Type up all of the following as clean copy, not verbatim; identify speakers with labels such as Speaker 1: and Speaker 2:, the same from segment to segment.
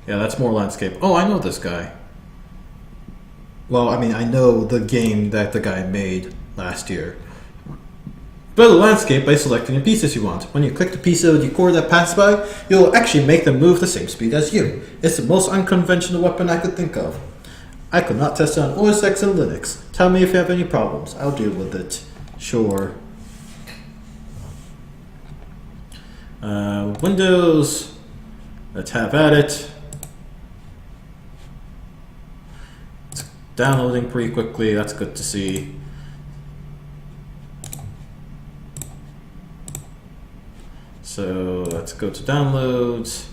Speaker 1: Yeah, that's more landscape. Oh, I know this guy. Well, I mean, I know the game that the guy made last year. Build a landscape by selecting the pieces you want. When you click the piece of the decor that pass by, you'll actually make them move the same speed as you. It's the most unconventional weapon I could think of. I could not test it on OS X and Linux. Tell me if you have any problems. I'll deal with it. Sure. Windows. Let's have at it. It's downloading pretty quickly. That's good to see. So let's go to downloads.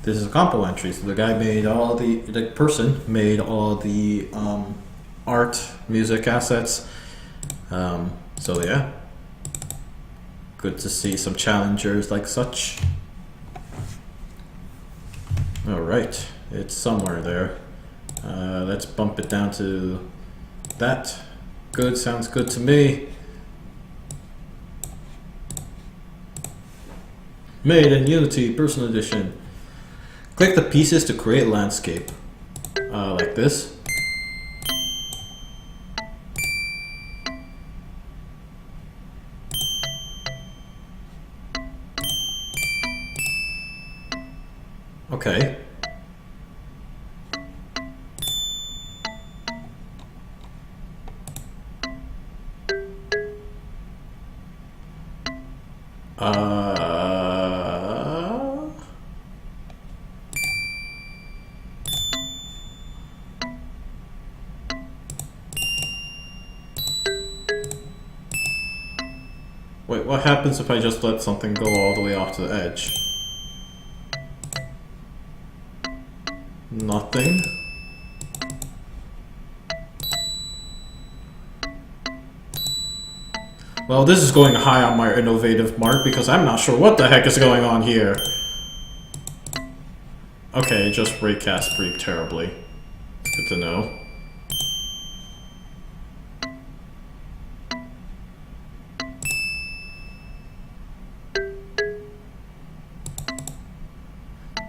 Speaker 1: This is a compo entry. So the guy made all the person made all the art, music assets. So yeah, good to see some challengers like such. All right, it's somewhere there. Let's bump it down to that. Good, sounds good to me. Made in Unity, Personal Edition. Click the pieces to create landscape. Like this. Okay. Wait, what happens if I just let something go all the way off to the edge? Nothing. Well, this is going high on my innovative mark because I'm not sure what the heck is going on here. Okay, just raycast pretty terribly. Good to know.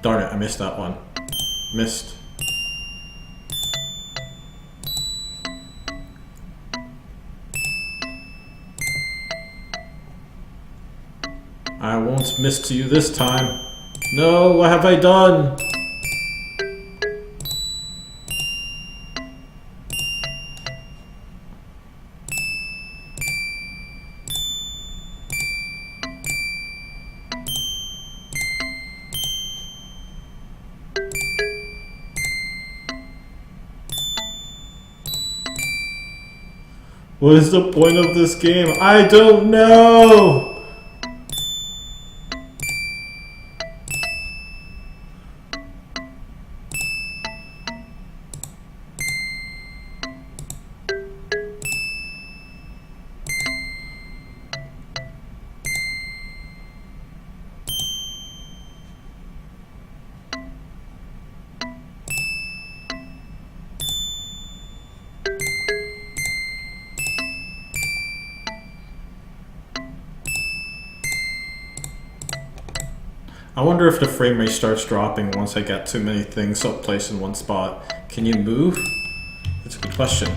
Speaker 1: Darn it, I missed that one. Missed. I won't miss to you this time. No, what have I done? What is the point of this game? I don't know! I wonder if the frame rate starts dropping once I get too many things up placed in one spot. Can you move? That's a good question.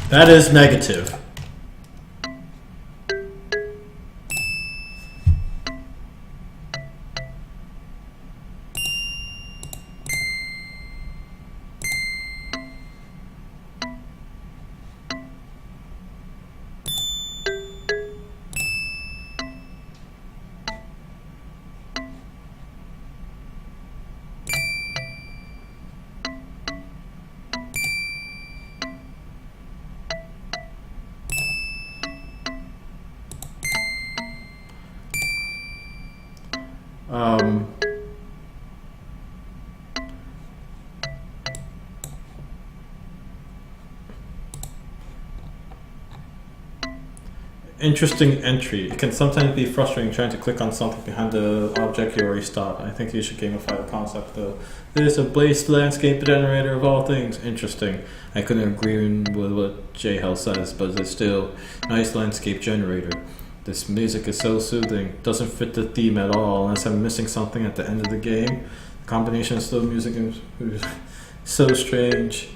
Speaker 1: That is negative. Interesting entry. It can sometimes be frustrating trying to click on something behind the object you already stopped. I think you should gamify the concept though. This is a based landscape generator of all things. Interesting. I couldn't agree with what J Hell says, but it's still a nice landscape generator. This music is so soothing. Doesn't fit the theme at all unless I'm missing something at the end of the game. The combination of slow music and so strange.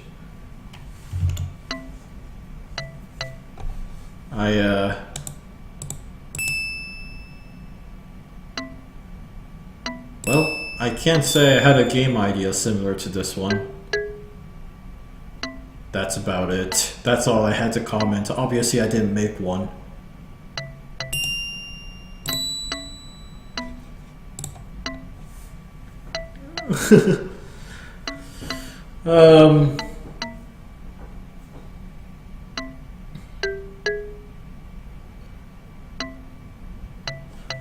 Speaker 1: Well, I can't say I had a game idea similar to this one. That's about it. That's all I had to comment. Obviously, I didn't make one.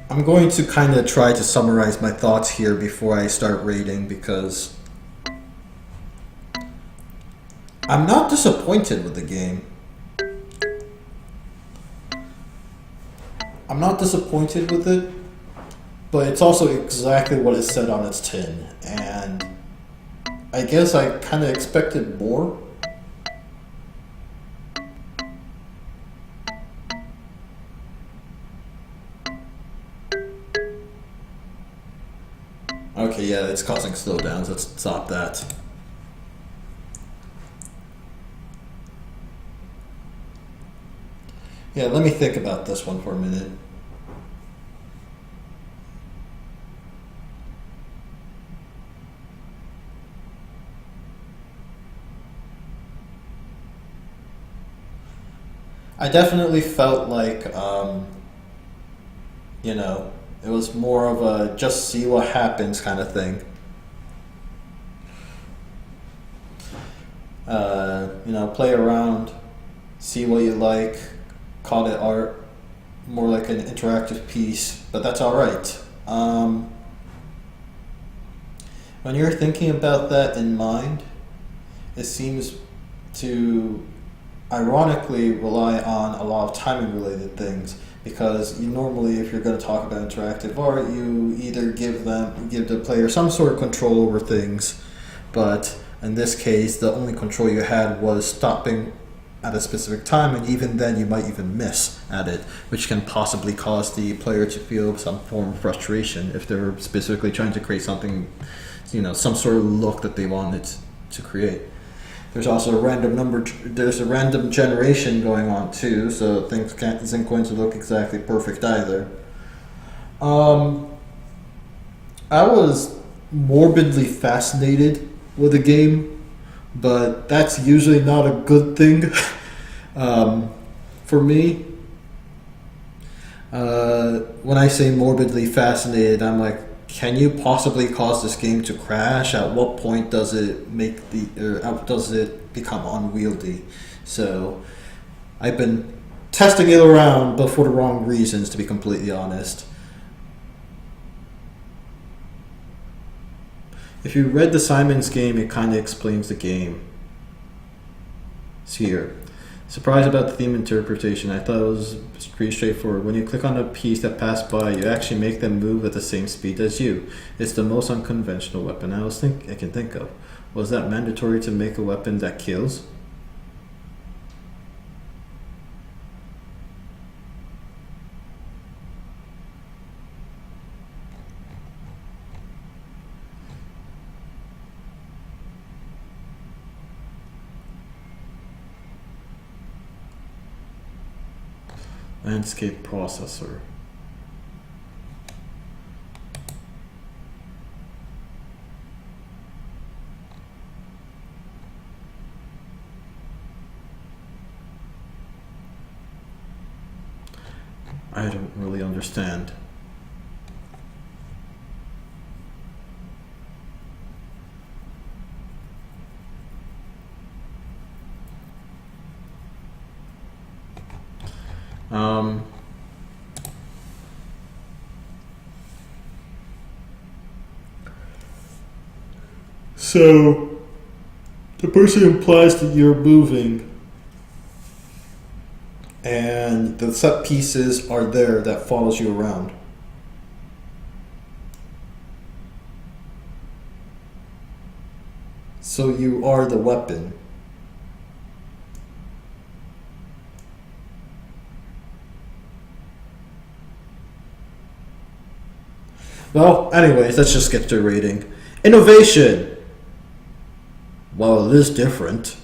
Speaker 1: I'm going to kind of try to summarize my thoughts here before I start rating because I'm not disappointed with the game. I'm not disappointed with it, but it's also exactly what it said on its tin, and I guess I kind of expected more. Okay, yeah, it's causing slowdowns. Let's stop that. Yeah, let me think about this one for a minute. I definitely felt like, it was more of a just see what happens kind of thing. Play around, see what you like, call it art, more like an interactive piece, but that's alright. When you're thinking about that in mind, it seems to ironically rely on a lot of timing related things, because you normally, if you're going to talk about interactive art, you either give the player some sort of control over things, but in this case the only control you had was stopping at a specific time, and even then you might even miss at it, which can possibly cause the player to feel some form of frustration if they're specifically trying to create something, some sort of look that they wanted to create. There's also a random generation going on too, so things isn't going to look exactly perfect either. I was morbidly fascinated with the game, but that's usually not a good thing for me. When I say morbidly fascinated, I'm like, can you possibly cause this game to crash? At what point does it does it become unwieldy? So I've been testing it around, but for the wrong reasons, to be completely honest. If you read the Simon's game, it kind of explains the game. It's here. Surprised about the theme interpretation. I thought it was pretty straightforward. When you click on a piece that passed by, you actually make them move at the same speed as you. It's the most unconventional weapon I can think of. Was that mandatory to make a weapon that kills? Landscape processor. I don't really understand. So the person implies that you're moving, and the set pieces are there that follows you around. So you are the weapon. Well, anyways, let's just get to the rating. Innovation! Well, it is different.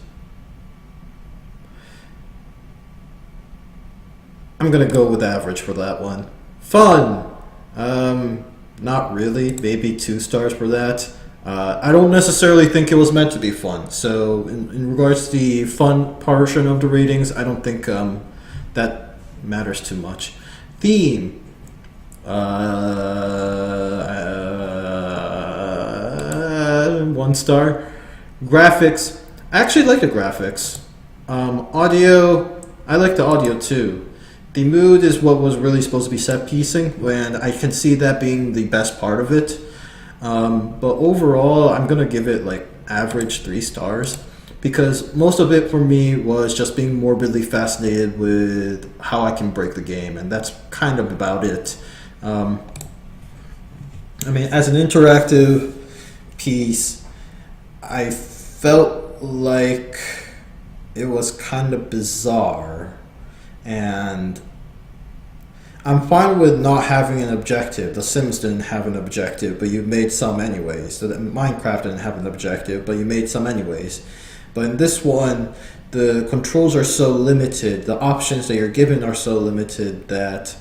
Speaker 1: I'm gonna go with average for that one. Fun! Not really. Maybe 2 stars for that. I don't necessarily think it was meant to be fun. So, in regards to the fun portion of the ratings, I don't think that matters too much. Theme. 1 star. Graphics. I actually like the graphics. Audio. I like the audio too. The mood is what was really supposed to be set piecing, and I can see that being the best part of it. But overall, I'm gonna give it like average 3 stars, because most of it for me was just being morbidly fascinated with how I can break the game, and that's kind of about it. I mean, as an interactive piece, I felt like it was kind of bizarre, and I'm fine with not having an objective. The Sims didn't have an objective, but you made some anyways. So Minecraft didn't have an objective, but you made some anyways. But in this one, the controls are so limited, the options that you're given are so limited that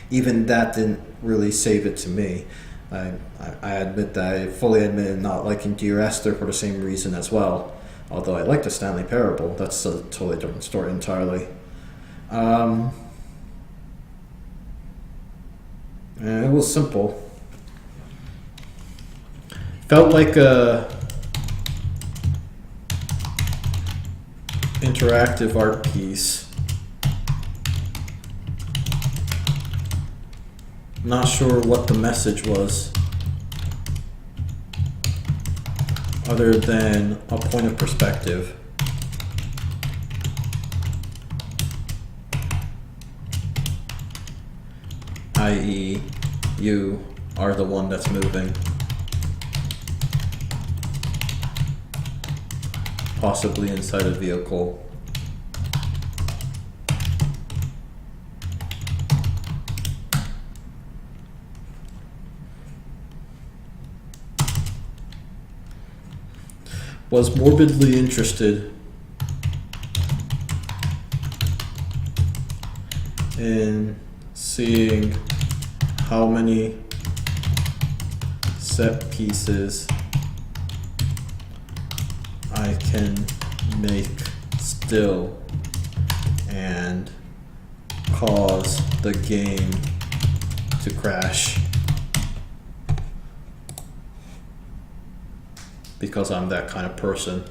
Speaker 1: even that didn't really save it to me. I admit that I fully admit not liking Dear Esther for the same reason as well. Although I like the Stanley Parable, that's a totally different story entirely. It was simple. Felt like a interactive art piece. Not sure what the message was, other than a point of perspective. I.e., you are the one that's moving. Possibly inside a vehicle. Was morbidly interested in seeing how many set pieces I can make still and cause the game to crash, because I'm that kind of person.